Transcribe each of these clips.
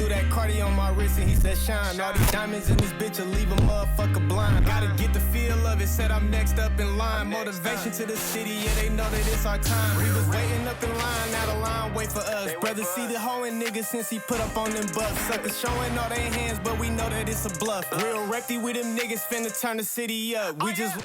do that cardi on my wrist and he said shine. All these diamonds in this bitch will leave a motherfucker blind. Gotta get the feel of it, said I'm next up in line. Motivation to the city, yeah, they know that it's our time. We was waiting up in line, now the line wait for us. Brother see the hoe in niggas since he put up on them bucks. Suckers showing all their hands, but we know that it's a bluff. Real recty with them niggas finna turn the city up. We just...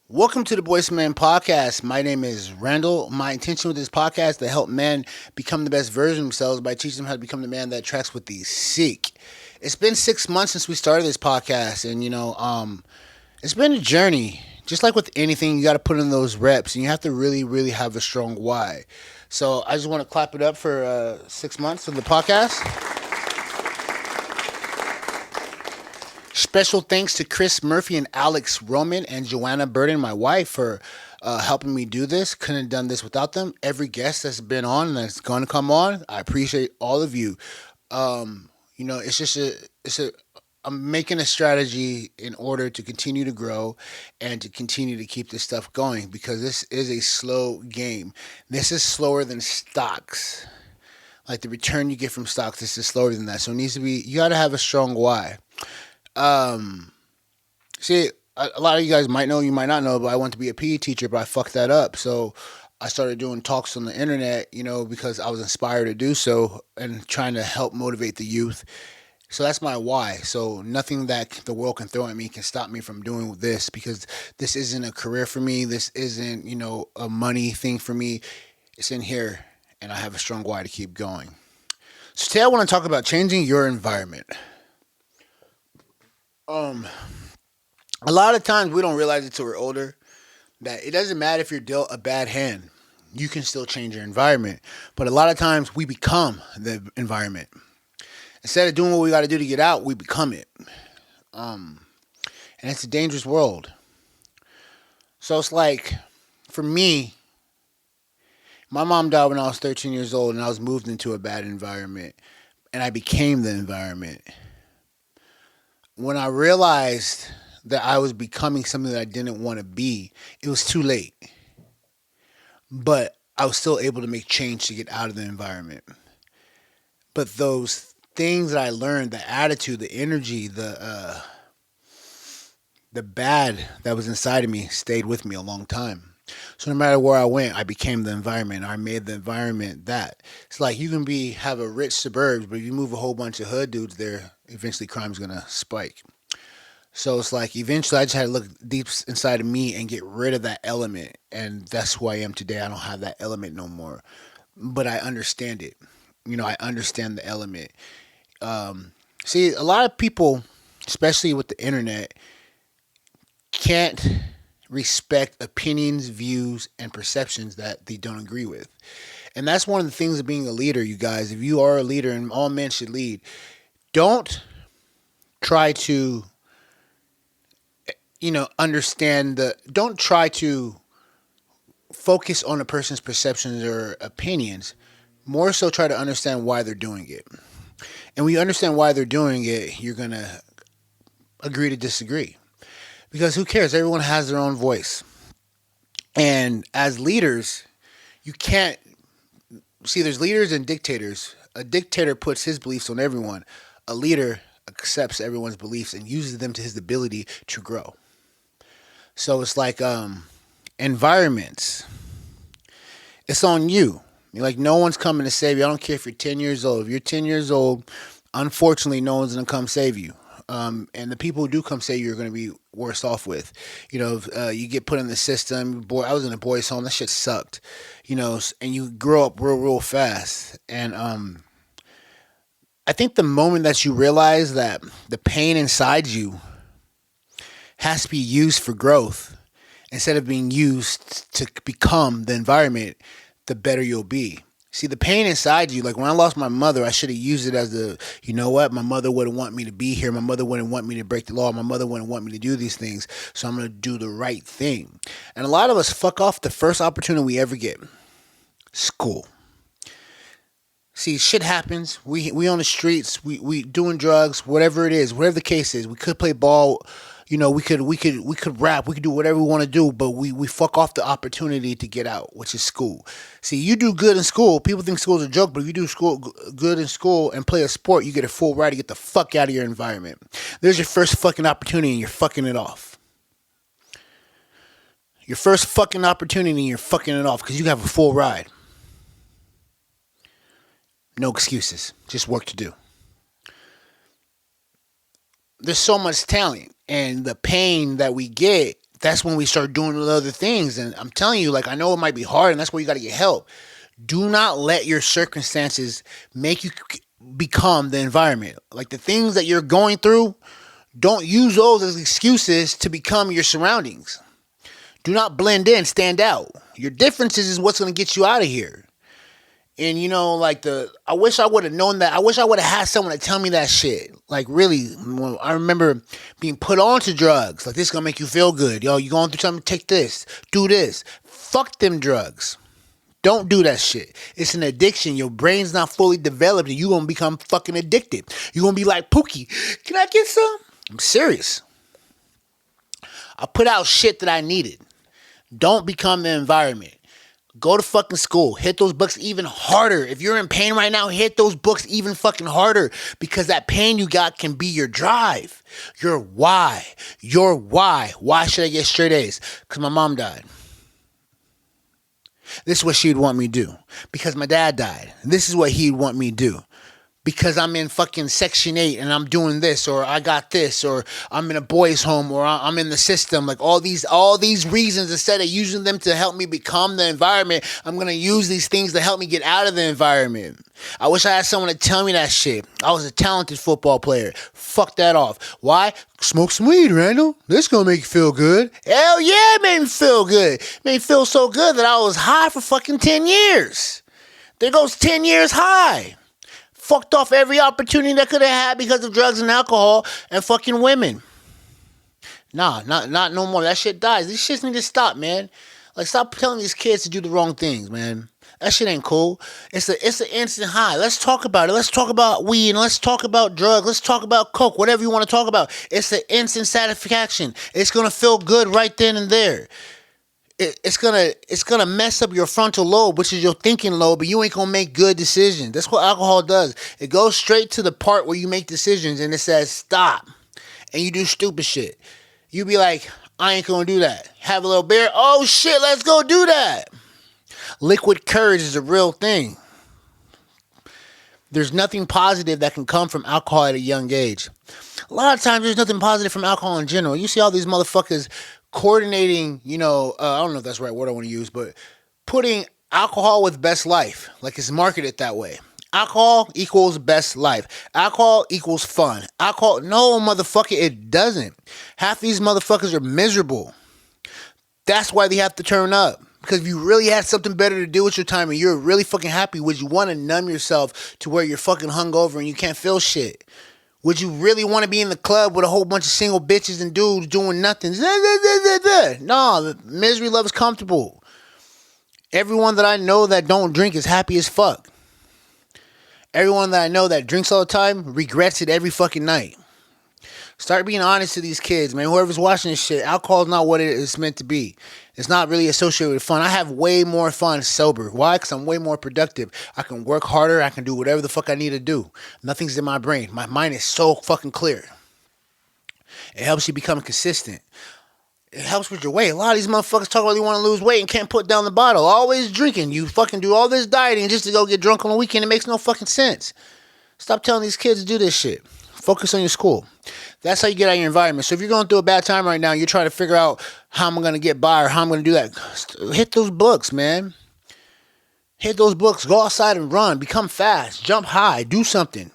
Welcome to the Boys to Men podcast. My name is Randall. My intention with this podcast is to help men become the best version of themselves by teaching them how to become the man that attracts what they seek. It's been 6 months since we started this podcast, and it's been a journey. Just like with anything, you got to put in those reps, and you have to really, really have a strong why. So I just want to clap it up for 6 months of the podcast. Special thanks to Chris Murphy and Alex Roman and Joanna Burden, my wife, for helping me do this. Couldn't have done this without them. Every guest that's been on and that's going to come on, I appreciate all of you. I'm making a strategy in order to continue to grow and to continue to keep this stuff going because this is a slow game. This is slower than stocks. Like the return you get from stocks, this is slower than that. So it needs to be, you got to have a strong why. See, a lot of you guys might know, you might not know, but I want to be a PE teacher, but I fucked that up. So I started doing talks on the internet, because I was inspired to do so and trying to help motivate the youth. So that's my why. So nothing that the world can throw at me can stop me from doing this because this isn't a career for me. This isn't, a money thing for me. It's in here and I have a strong why to keep going. So today I want to talk about changing your environment. A lot of times we don't realize it till we're older that it doesn't matter if you're dealt a bad hand. You can still change your environment. But a lot of times we become the environment. Instead of doing what we got to do to get out, we become it. And it's a dangerous world. So it's like, for me, my mom died when I was 13 years old and I was moved into a bad environment. And I became the environment. When I realized that I was becoming something that I didn't want to be, it was too late. But I was still able to make change to get out of the environment. But those things that I learned, the attitude, the energy, the bad that was inside of me stayed with me a long time. So no matter where I went, I became the environment. I made the environment that. It's like you can have a rich suburbs, but if you move a whole bunch of hood dudes there, eventually crime's going to spike. So it's like eventually I just had to look deep inside of me and get rid of that element. And that's who I am today. I don't have that element no more. But I understand it. I understand the element. See, a lot of people, especially with the internet, can't respect opinions, views, and perceptions that they don't agree with. And that's one of the things of being a leader, you guys. If you are a leader, and all men should lead, don't try to, don't try to focus on a person's perceptions or opinions. More so try to understand why they're doing it. And when you understand why they're doing it, you're going to agree to disagree. Because who cares? Everyone has their own voice. And as leaders, you can't... See, there's leaders and dictators. A dictator puts his beliefs on everyone. A leader accepts everyone's beliefs and uses them to his ability to grow. So it's like environments. It's on you. Like no one's coming to save you. I don't care if you're 10 years old. If you're 10 years old, unfortunately, no one's going to come save you. And the people who do come save you are going to be worse off with. You get put in the system. Boy, I was in a boys' home. That shit sucked. And you grow up real, real fast. And I think the moment that you realize that the pain inside you has to be used for growth instead of being used to become the environment, the better you'll be. See, the pain inside you, like when I lost my mother, I should have used it as my mother wouldn't want me to be here. My mother wouldn't want me to break the law. My mother wouldn't want me to do these things. So I'm going to do the right thing. And a lot of us fuck off the first opportunity we ever get. School. See, shit happens. We on the streets. We doing drugs, whatever it is, whatever the case is. We could play ball, we could rap, we could do whatever we want to do, but we fuck off the opportunity to get out, which is school. See, you do good in school, people think school's a joke, but if you do good in school and play a sport, you get a full ride to get the fuck out of your environment. There's your first fucking opportunity and you're fucking it off. Your first fucking opportunity and you're fucking it off because you have a full ride. No excuses, just work to do. There's so much talent, and the pain that we get, that's when we start doing other things. And I'm telling you, like, I know it might be hard, and that's where you got to get help. Do not let your circumstances make you become the environment. Like, the things that you're going through, don't use those as excuses to become your surroundings. Do not blend in, stand out. Your differences is what's going to get you out of here. And, I wish I would have known that. I wish I would have had someone to tell me that shit. Like, really, I remember being put on to drugs. Like, this is going to make you feel good. Yo, you going through something? Take this. Do this. Fuck them drugs. Don't do that shit. It's an addiction. Your brain's not fully developed and you're going to become fucking addicted. You're going to be like, Pookie, can I get some? I'm serious. I put out shit that I needed. Don't become the environment. Go to fucking school. Hit those books even harder. If you're in pain right now, hit those books even fucking harder because that pain you got can be your drive. Your why. Your why. Why should I get straight A's? Because my mom died. This is what she'd want me to do. Because my dad died. This is what he'd want me to do. Because I'm in fucking Section 8 and I'm doing this, or I got this, or I'm in a boys' home, or I'm in the system. Like all these reasons, instead of using them to help me become the environment, I'm going to use these things to help me get out of the environment. I wish I had someone to tell me that shit. I was a talented football player. Fuck that off. Why? Smoke some weed, Randall. This going to make you feel good. Hell yeah, it made me feel good. It made me feel so good that I was high for fucking 10 years. There goes 10 years high. Fucked off every opportunity that could have had because of drugs and alcohol and fucking women. Nah, not no more. That shit dies. These shits need to stop, man. Like, stop telling these kids to do the wrong things, man. That shit ain't cool. It's an instant high. Let's talk about it. Let's talk about weed and let's talk about drugs. Let's talk about coke, whatever you want to talk about. It's an instant satisfaction. It's gonna feel good right then and there. It's gonna mess up your frontal lobe, which is your thinking lobe, but you ain't gonna make good decisions. That's what alcohol does. It goes straight to the part where you make decisions and it says stop, and you do stupid shit. You be like, I ain't gonna do that. Have a little beer. Oh shit, let's go do that. Liquid courage is a real thing. There's nothing positive that can come from alcohol at a young age. A lot of times there's nothing positive from alcohol in general. You see all these motherfuckers coordinating, I don't know if that's the right word I want to use, but putting alcohol with best life, like it's marketed that way. Alcohol equals best life. Alcohol equals fun. Alcohol, no, motherfucker, it doesn't. Half these motherfuckers are miserable. That's why they have to turn up. Because if you really had something better to do with your time and you're really fucking happy, would you want to numb yourself to where you're fucking hungover and you can't feel shit? Would you really want to be in the club with a whole bunch of single bitches and dudes doing nothing? No, misery loves comfortable. Everyone that I know that don't drink is happy as fuck. Everyone that I know that drinks all the time regrets it every fucking night. Start being honest to these kids, man. Whoever's watching this shit, alcohol is not what it is meant to be. It's not really associated with fun. I have way more fun sober. Why? Because I'm way more productive. I can work harder. I can do whatever the fuck I need to do. Nothing's in my brain. My mind is so fucking clear. It helps you become consistent. It helps with your weight. A lot of these motherfuckers talk about they want to lose weight and can't put down the bottle. Always drinking. You fucking do all this dieting just to go get drunk on the weekend. It makes no fucking sense. Stop telling these kids to do this shit. Focus on your school. That's how you get out of your environment. So if you're going through a bad time right now, you're trying to figure out how I'm going to get by or how I'm going to do that. Hit those books, man. Hit those books. Go outside and run. Become fast. Jump high. Do something.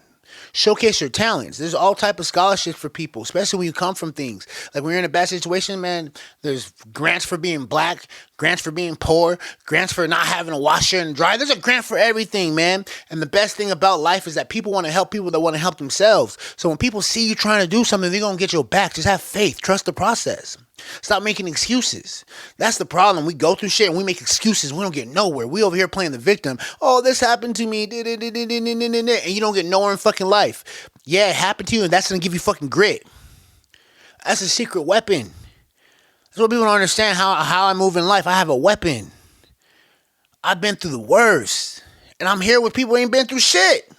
Showcase your talents. There's all type of scholarships for people, especially when you come from things. Like when you're in a bad situation, man, there's grants for being black, grants for being poor, grants for not having a washer and dryer. There's a grant for everything, man. And the best thing about life is that people want to help people that want to help themselves. So when people see you trying to do something, they're going to get your back. Just have faith. Trust the process. Stop making excuses. That's the problem. We go through shit and we make excuses. We don't get nowhere. We over here playing the victim. Oh, this happened to me. And you don't get nowhere in fucking life. Yeah, it happened to you and that's going to give you fucking grit. That's a secret weapon. That's what people don't understand how I move in life. I have a weapon. I've been through the worst. And I'm here with people who ain't been through shit.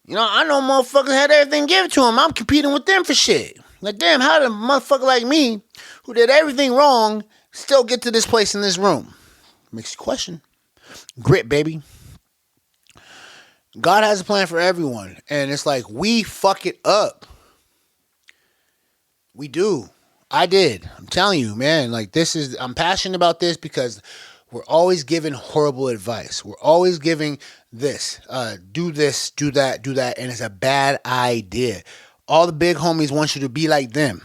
You know, I know motherfuckers had everything given to them. I'm competing with them for shit. Like, damn, how did a motherfucker like me, who did everything wrong, still get to this place in this room? Makes you question. Grit, baby. God has a plan for everyone. And it's like, we fuck it up. We do. I did. I'm telling you, man. Like, I'm passionate about this because we're always giving horrible advice. We're always giving this, do this, do that, and it's a bad idea. All the big homies want you to be like them.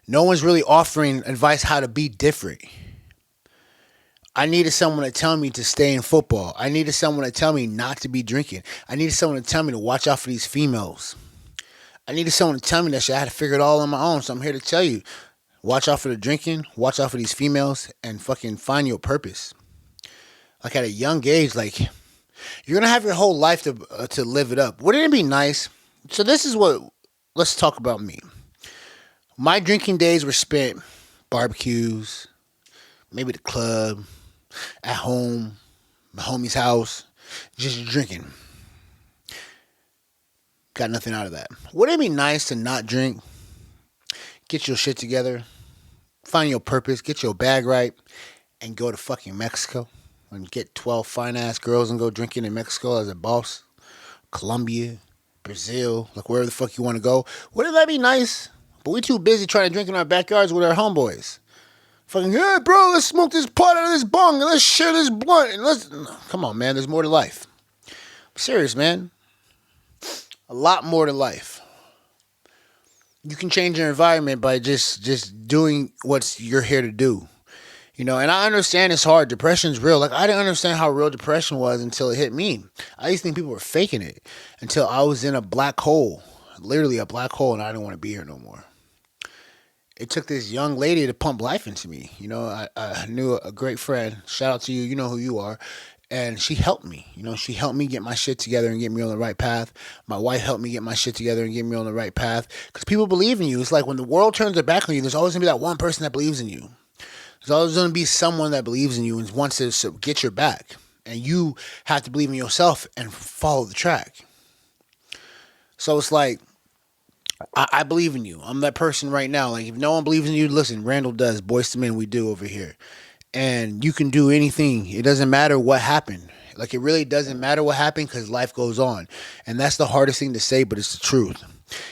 No one's really offering advice how to be different. I needed someone to tell me to stay in football. I needed someone to tell me not to be drinking. I needed someone to tell me to watch out for these females. I needed someone to tell me that shit. I had to figure it all on my own. So I'm here to tell you, watch out for the drinking, watch out for these females, and fucking find your purpose. Like at a young age, like you're gonna have your whole life to live it up. Wouldn't it be nice? So this is what. Let's talk about me. My drinking days were spent barbecues, maybe the club, at home, my homie's house, just drinking. Got nothing out of that. Wouldn't it be nice to not drink, get your shit together, find your purpose, get your bag right, and go to fucking Mexico and get 12 fine-ass girls and go drinking in Mexico as a boss? Colombia, Brazil, like wherever the fuck you want to go. Wouldn't that be nice? But we too busy trying to drink in our backyards with our homeboys. Fucking, yeah, bro, let's smoke this pot out of this bong and let's share this blunt and let's... Come on, man, there's more to life. I'm serious, man. A lot more to life. You can change your environment by just doing what you're here to do. You know, and I understand it's hard. Depression's real. Like, I didn't understand how real depression was until it hit me. I used to think people were faking it until I was in a black hole. Literally a black hole, and I didn't want to be here no more. It took this young lady to pump life into me. You know, I knew a great friend. Shout out to you. You know who you are. And she helped me. You know, she helped me get my shit together and get me on the right path. My wife helped me get my shit together and get me on the right path. Because people believe in you. It's like when the world turns their back on you, there's always going to be that one person that believes in you. There's always going to be someone that believes in you and wants to get your back. And you have to believe in yourself and follow the track. So it's like, I believe in you. I'm that person right now. Like, if no one believes in you, listen, Randall does. Boys to Men, we do over here. And you can do anything. It doesn't matter what happened. Like, it really doesn't matter what happened because life goes on. And that's the hardest thing to say, but it's the truth.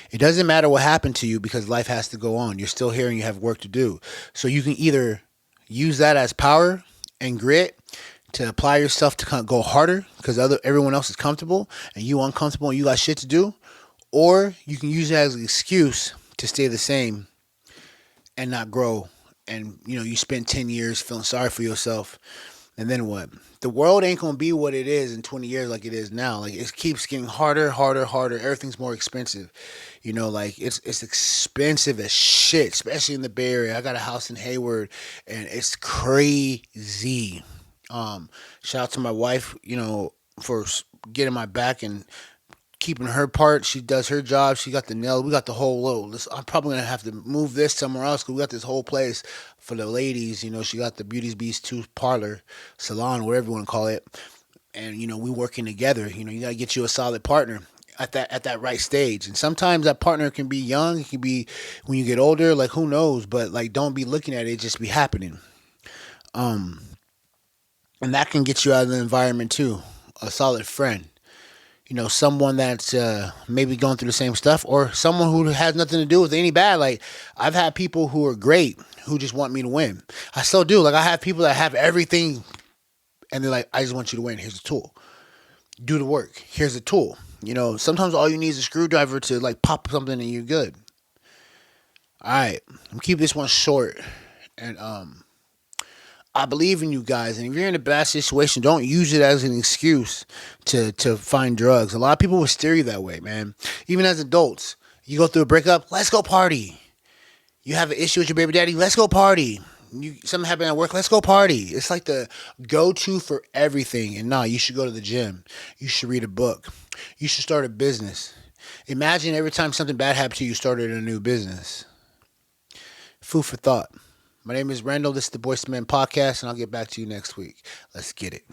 It doesn't matter what happened to you because life has to go on. You're still here and you have work to do. So you can either use that as power and grit to apply yourself to kind of go harder because everyone else is comfortable and you uncomfortable and you got shit to do. Or you can use it as an excuse to stay the same and not grow. And, you know, you spend 10 years feeling sorry for yourself. And then what? The world ain't going to be what it is in 20 years like it is now. Like, it keeps getting harder. Everything's more expensive. You know, like, it's expensive as shit, especially in the Bay Area. I got a house in Hayward, and it's crazy. Shout out to my wife, you know, for getting my back and keeping her part. She does her job. She got the nail. We got the whole little. I'm probably going to have to move this somewhere else because we got this whole place for the ladies. You know, she got the Beauty's Beast Tooth Parlor, salon, whatever you want to call it. And, you know, we working together. You know, you got to get you a solid partner at that right stage. And sometimes that partner can be young. It can be when you get older. Like, who knows? But, like, don't be looking at it. Just be happening. And that can get you out of the environment, too. A solid friend. You know, someone that's maybe going through the same stuff or someone who has nothing to do with any bad. Like, I've had people who are great who just want me to win. I still do. Like, I have people that have everything and they're like, I just want you to win. Here's the tool. Do the work. Here's the tool. You know, sometimes all you need is a screwdriver to, like, pop something and you're good. All right. I'm keeping this one short. And, I believe in you guys, and if you're in a bad situation, don't use it as an excuse to find drugs. A lot of people will steer you that way, man. Even as adults, you go through a breakup, let's go party. You have an issue with your baby daddy, let's go party. Something happened at work, let's go party. It's like the go-to for everything. And nah, you should go to the gym. You should read a book. You should start a business. Imagine every time something bad happened to you, you started a new business. Food for thought. My name is Randall. This is the Boys to Men podcast, and I'll get back to you next week. Let's get it.